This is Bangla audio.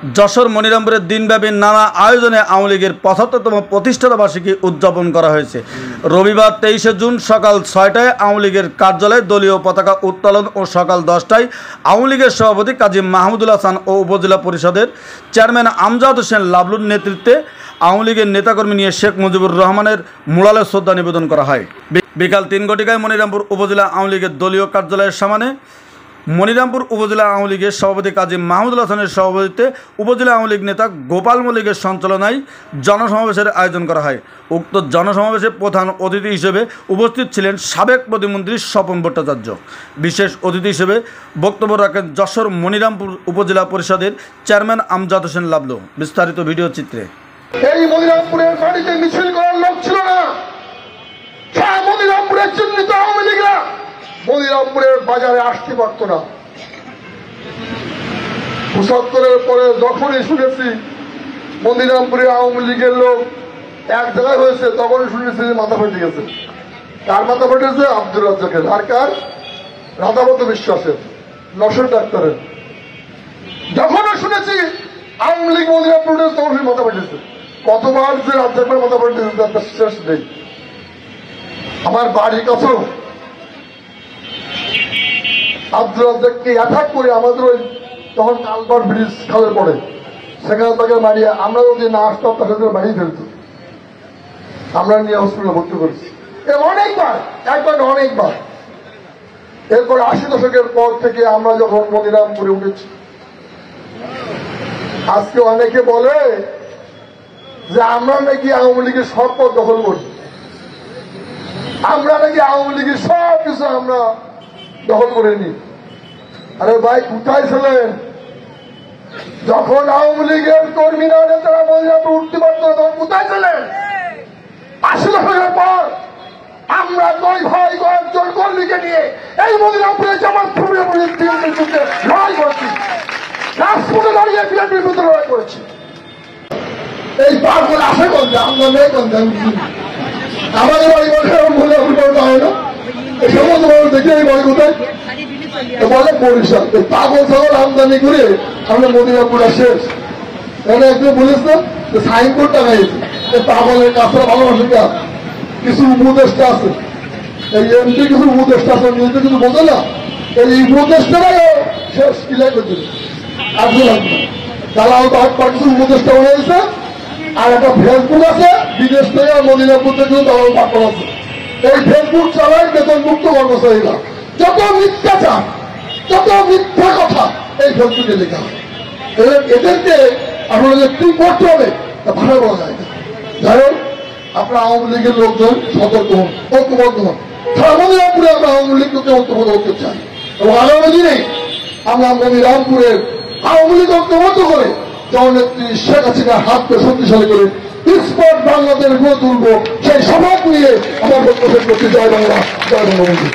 যশোর মনিরামপুরের দিনব্যাপী নানা আয়োজনে আওয়ামী লীগের ৭৫তম প্রতিষ্ঠাতা বার্ষিকী উদযাপন করা হয়েছে। রবিবার ২৩শে জুন সকাল ৬টায় আওয়ামী লীগের কার্যালয়ে দলীয় পতাকা উত্তোলন ও সকাল ১০টায় আওয়ামী লীগের সভাপতি কাজী মাহমুদুল হাসান ও উপজেলা পরিষদের চেয়ারম্যান আমজাদ হোসেন লাবলুর নেতৃত্বে আওয়ামী লীগের নেতাকর্মী নিয়ে শেখ মুজিবুর রহমানের মুরালে শ্রদ্ধা নিবেদন করা হয়। বিকাল ৩ ঘটিকায় মনিরামপুর উপজেলা আওয়ামী লীগের দলীয় কার্যালয়ের সামনে মনিরামপুর উপজেলা আওয়ামী লীগের সভাপতি কাজী মাহমুদুল হাসানের সভাপতিত্বে উপজেলা আওয়ামী লীগ নেতা গোপাল মল্লিকের সঞ্চালনায় জনসমাবেশের আয়োজন করা হয়। উক্ত জনসমাবেশে প্রধান অতিথি হিসেবে উপস্থিত ছিলেন সাবেক প্রতিমন্ত্রী স্বপন ভট্টাচার্য। বিশেষ অতিথি হিসেবে বক্তব্য রাখেন যশোর মনিরামপুর উপজেলা পরিষদের চেয়ারম্যান আমজাদ হোসেন লাবলু। বিস্তারিত ভিডিও চিত্রে। এই মনিরামপুরের মাটিতে মিছিল করার লোক ছিল না। মনিরামপুরের চিহ্নিত আওয়ামী লীগরা মনিরামপুরের বাজারে আসতে পারত না। ৭৫-এর পরে যখনই শুনেছি মনিরামপুরে আওয়ামী লীগের লোক এক জায়গায় হয়েছে, তখনই শুনেছি মাথা ফেটে গেছে। কার মাথা ফেটেছে? আব্দুর রাজ্জাকের। আর কার? রাধাবত বিশ্বাসের, নশর ডাক্তারের। যখনই শুনেছি আওয়ামী লীগ মনিরামপুরে, তখনই মাথা ফেটেছে। কতবার যে রাজ্জাকের মাথা ফেটেছে তার শেষ নেই। আমার বাড়ির কাছেও আব্দুর রাজ্জাককে অ্যাটাক করে আমাদের ওই তখন কালবার ব্রিজ খালের পরে সেখানে তাকে মারিয়ে, আমরা যদি না আসতাম তার সাথে বাড়িয়ে ফেলত। আমরা নিয়ে হসপিটালে ভর্তি করেছি অনেকবার, একবার অনেকবার। এরপর ৮০ দশকের পর থেকে আমরা যখন মনিরামপুরে উঠেছি, আজকে অনেকে বলে যে আমরা নাকি আওয়ামী লীগের সব পদ দখল করি, আমরা নাকি আওয়ামী লীগের সব কিছু আমরা দখল করে নি। আরে ভাই, কোথায় ছিলেন যখন আওয়ামী লীগের কর্মীরা নেতারা মনিরামপুর উঠতে পারত? তখন কোথায় ছিলেন? ৮০ দশকের পর আমরা দুই ভাই কয়েকজন কর্মীকে নিয়ে এই মনিরামপুরে জামাতপুরে লড়াই করেছি, রাজপথে দাঁড়িয়ে বিএনপির বিরুদ্ধে লড়াই করেছি। এই পাগল আসে বলতে আমরা নেই বলতে আমাদের বাড়ি বলে হয় না। এই সমস্ত মানুষ দেখে এই বাড়ি কোথায় বলে বরিশাল। এই পাগল ছাগল আমদানি করে আমরা মনিরামপুরা শেষ। এখানে একজন বলিস না যে সাইনবোর্ড টাঙাইছে, পাগলের কাছে ভালোবাসে কাজ কিছু উপদেষ্টা আছে, এই এমপি কিছু উপদেষ্টা আছে, নিজে কিছু বোঝে না। এই উপদেষ্টারাই শেষ কিলাই করছিল। দালাল বাদ কিছু উপদেষ্টা হয়েছে, আর একটা ফেসবুক আছে বিদেশ থেকে মনিরামপুর থেকে দালাল বাদ আছে। এই ফেসবুক চালায় বেতনমুক্ত কর্মচারীরা। যত মিথ্যাচার, যত মিথ্যা কথা এই ফেসবুকে লেখা হয়। এদেরকে আপনাদের কি করতে হবে তা ভালো বলা যায় না। যাই হোক, আপনারা আওয়ামী লীগের লোকজন সতর্ক হন, ঐক্যবদ্ধ হন। সারা মনিরামপুরে আমরা আওয়ামী লীগকে ঐক্যবদ্ধ করতে চাই এবং আগামী দিনে আমরা মনিরামপুরের আওয়ামী লীগ ঐক্যবদ্ধ করে জননেত্রী শেখ হাসিনার হাতকে শক্তিশালী করে স্পট বাংলাদেশ গড়ে তুলব, সেই সমাজ নিয়ে আমার বক্তব্য করতে। জয় বাংলা, জয় বঙ্গবন্ধু।